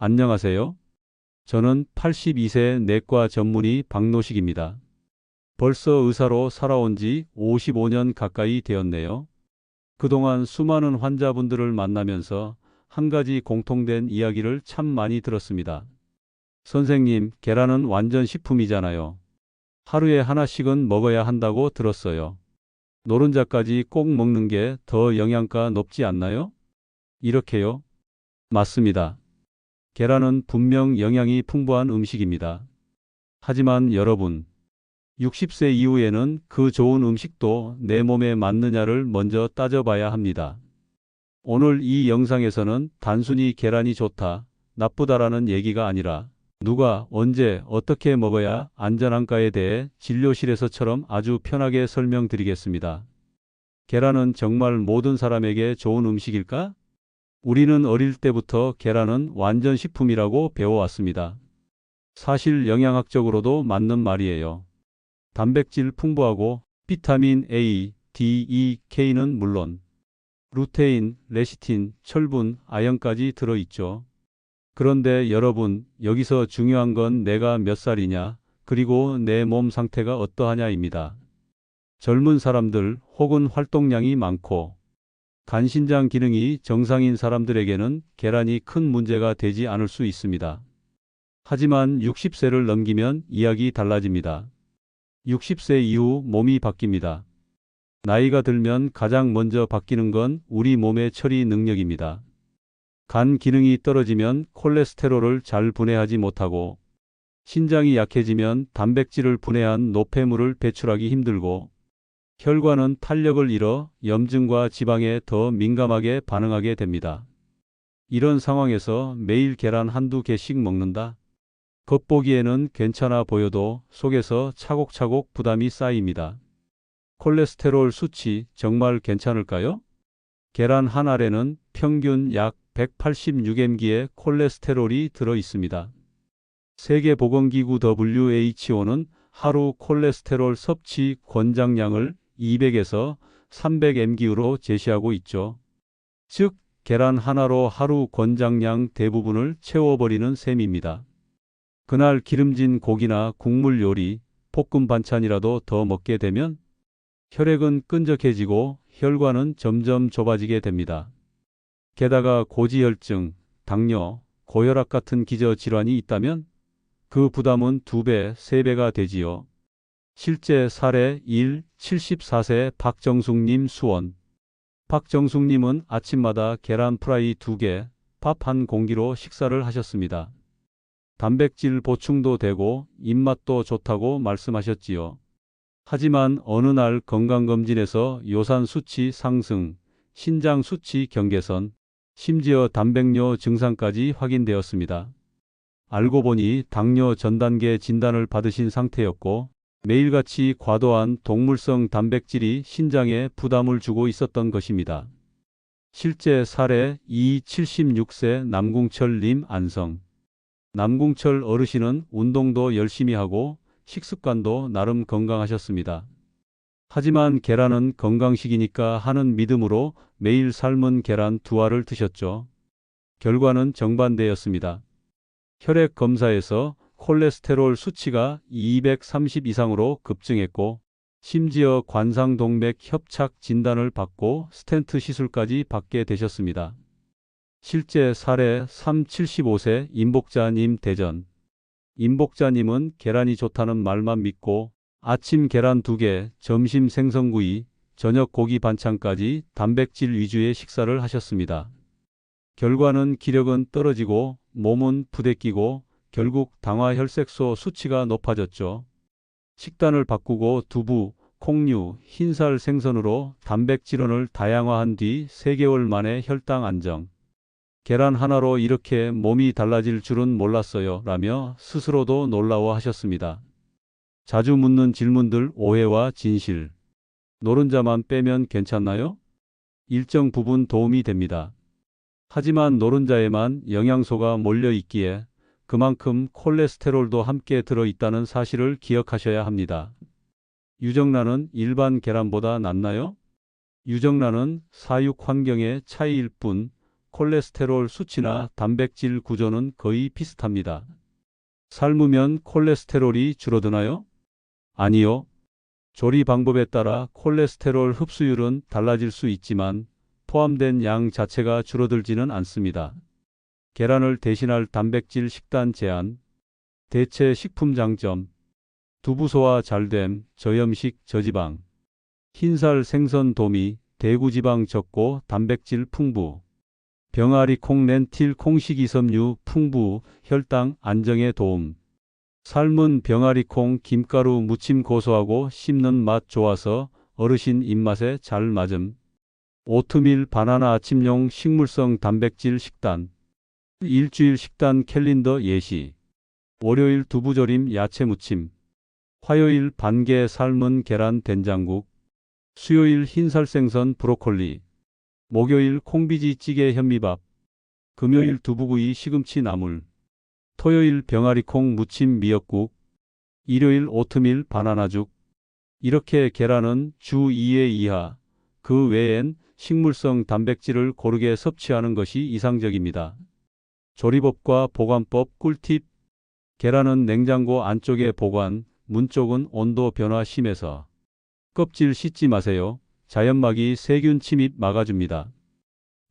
안녕하세요. 저는 82세 내과 전문의 박노식입니다. 벌써 의사로 살아온 지 55년 가까이 되었네요. 그동안 수많은 환자분들을 만나면서 한 가지 공통된 이야기를 참 많이 들었습니다. 선생님, 계란은 완전 식품이잖아요. 하루에 하나씩은 먹어야 한다고 들었어요. 노른자까지 꼭 먹는 게 더 영양가 높지 않나요? 이렇게요? 맞습니다. 계란은 분명 영양이 풍부한 음식입니다. 하지만 여러분, 60세 이후에는 그 좋은 음식도 내 몸에 맞느냐를 먼저 따져봐야 합니다. 오늘 이 영상에서는 단순히 계란이 좋다, 나쁘다라는 얘기가 아니라 누가 언제 어떻게 먹어야 안전한가에 대해 진료실에서처럼 아주 편하게 설명드리겠습니다. 계란은 정말 모든 사람에게 좋은 음식일까? 우리는 어릴 때부터 계란은 완전 식품이라고 배워왔습니다. 사실 영양학적으로도 맞는 말이에요. 단백질 풍부하고 비타민 A, D, E, K는 물론 루테인, 레시틴, 철분, 아연까지 들어있죠. 그런데 여러분, 여기서 중요한 건 내가 몇 살이냐, 그리고 내 몸 상태가 어떠하냐입니다. 젊은 사람들 혹은 활동량이 많고 간신장 기능이 정상인 사람들에게는 계란이 큰 문제가 되지 않을 수 있습니다. 하지만 60세를 넘기면 이야기 달라집니다. 60세 이후 몸이 바뀝니다. 나이가 들면 가장 먼저 바뀌는 건 우리 몸의 처리 능력입니다. 간 기능이 떨어지면 콜레스테롤을 잘 분해하지 못하고, 신장이 약해지면 단백질을 분해한 노폐물을 배출하기 힘들고, 혈관은 탄력을 잃어 염증과 지방에 더 민감하게 반응하게 됩니다. 이런 상황에서 매일 계란 한두 개씩 먹는다? 겉보기에는 괜찮아 보여도 속에서 차곡차곡 부담이 쌓입니다. 콜레스테롤 수치 정말 괜찮을까요? 계란 한 알에는 평균 약 186mg의 콜레스테롤이 들어 있습니다. 세계보건기구 WHO는 하루 콜레스테롤 섭취 권장량을 200에서 300mg로 제시하고 있죠. 즉, 계란 하나로 하루 권장량 대부분을 채워버리는 셈입니다. 그날 기름진 고기나 국물 요리, 볶음 반찬이라도 더 먹게 되면 혈액은 끈적해지고 혈관은 점점 좁아지게 됩니다. 게다가 고지혈증, 당뇨, 고혈압 같은 기저질환이 있다면 그 부담은 2배, 3배가 되지요. 실제 사례 1, 74세 박정숙님 수원. 박정숙님은 아침마다 계란 프라이 2개, 밥 한 공기로 식사를 하셨습니다. 단백질 보충도 되고 입맛도 좋다고 말씀하셨지요. 하지만 어느 날 건강검진에서 요산 수치 상승, 신장 수치 경계선, 심지어 단백뇨 증상까지 확인되었습니다. 알고 보니 당뇨 전단계 진단을 받으신 상태였고, 매일같이 과도한 동물성 단백질이 신장에 부담을 주고 있었던 것입니다. 실제 사례 2, 76세 남궁철님 안성. 남궁철 어르신은 운동도 열심히 하고 식습관도 나름 건강하셨습니다. 하지만 계란은 건강식이니까 하는 믿음으로 매일 삶은 계란 2알을 드셨죠. 결과는 정반대였습니다. 혈액 검사에서 콜레스테롤 수치가 230 이상으로 급증했고, 심지어 관상동맥 협착 진단을 받고 스텐트 시술까지 받게 되셨습니다. 실제 사례 3, 75세 임복자님 대전. 임복자님은 계란이 좋다는 말만 믿고 아침 계란 2개, 점심 생선구이, 저녁 고기 반찬까지 단백질 위주의 식사를 하셨습니다. 결과는 기력은 떨어지고 몸은 부대끼고 결국 당화혈색소 수치가 높아졌죠. 식단을 바꾸고 두부, 콩류, 흰살 생선으로 단백질원을 다양화한 뒤 3개월 만에 혈당 안정. 계란 하나로 이렇게 몸이 달라질 줄은 몰랐어요 라며 스스로도 놀라워하셨습니다. 자주 묻는 질문들 오해와 진실. 노른자만 빼면 괜찮나요? 일정 부분 도움이 됩니다. 하지만 노른자에만 영양소가 몰려 있기에 그만큼 콜레스테롤도 함께 들어있다는 사실을 기억하셔야 합니다. 유정란은 일반 계란보다 낫나요? 유정란은 사육 환경의 차이일 뿐 콜레스테롤 수치나 단백질 구조는 거의 비슷합니다. 삶으면 콜레스테롤이 줄어드나요? 아니요. 조리 방법에 따라 콜레스테롤 흡수율은 달라질 수 있지만 포함된 양 자체가 줄어들지는 않습니다. 계란을 대신할 단백질 식단 제한, 대체 식품 장점, 두부 소화 잘됨, 저염식, 저지방, 흰살 생선 도미, 대구지방 적고 단백질 풍부, 병아리 콩 렌틸 콩식이 섬유 풍부, 혈당 안정에 도움. 삶은 병아리 콩 김가루 무침 고소하고 씹는 맛 좋아서 어르신 입맛에 잘 맞음. 오트밀 바나나 아침용 식물성 단백질 식단. 일주일 식단 캘린더 예시. 월요일 두부조림 야채 무침. 화요일 반개 삶은 계란 된장국. 수요일 흰살 생선 브로콜리. 목요일 콩비지 찌개 현미밥. 금요일 두부구이 시금치 나물. 토요일 병아리콩 무침 미역국. 일요일 오트밀 바나나죽. 이렇게 계란은 주 2회 이하, 그 외엔 식물성 단백질을 고르게 섭취하는 것이 이상적입니다. 조리법과 보관법 꿀팁. 계란은 냉장고 안쪽에 보관, 문 쪽은 온도 변화 심해서 껍질 씻지 마세요. 자연막이 세균 침입 막아줍니다.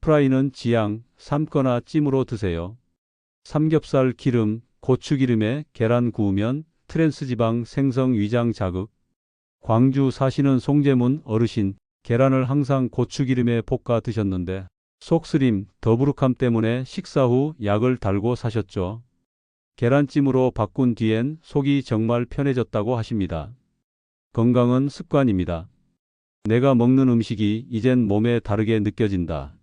프라이는 지양, 삶거나 찜으로 드세요. 삼겹살 기름, 고추기름에 계란 구우면 트랜스지방 생성 위장 자극. 광주 사시는 송재문 어르신, 계란을 항상 고추기름에 볶아 드셨는데 속쓰림, 더부룩함 때문에 식사 후 약을 달고 사셨죠. 계란찜으로 바꾼 뒤엔 속이 정말 편해졌다고 하십니다. 건강은 습관입니다. 내가 먹는 음식이 이젠 몸에 다르게 느껴진다.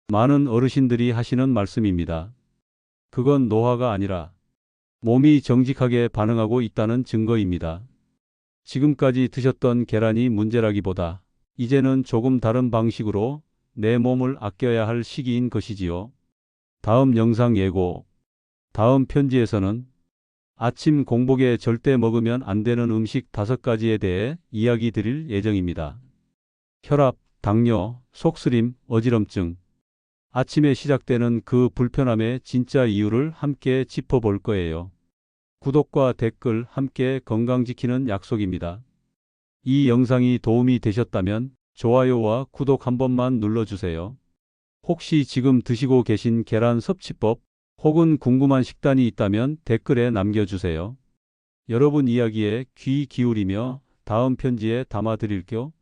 많은 어르신들이 하시는 말씀입니다. 그건 노화가 아니라 몸이 정직하게 반응하고 있다는 증거입니다. 지금까지 드셨던 계란이 문제라기보다 이제는 조금 다른 방식으로 내 몸을 아껴야 할 시기인 것이지요. 다음 영상 예고. 다음 편지에서는 아침 공복에 절대 먹으면 안 되는 음식 5가지에 대해 이야기 드릴 예정입니다. 혈압, 당뇨, 속쓰림, 어지럼증. 아침에 시작되는 그 불편함의 진짜 이유를 함께 짚어볼 거예요. 구독과 댓글 함께 건강 지키는 약속입니다. 이 영상이 도움이 되셨다면 좋아요와 구독 한 번만 눌러주세요. 혹시 지금 드시고 계신 계란 섭취법 혹은 궁금한 식단이 있다면 댓글에 남겨주세요. 여러분 이야기에 귀 기울이며 다음 편지에 담아드릴게요.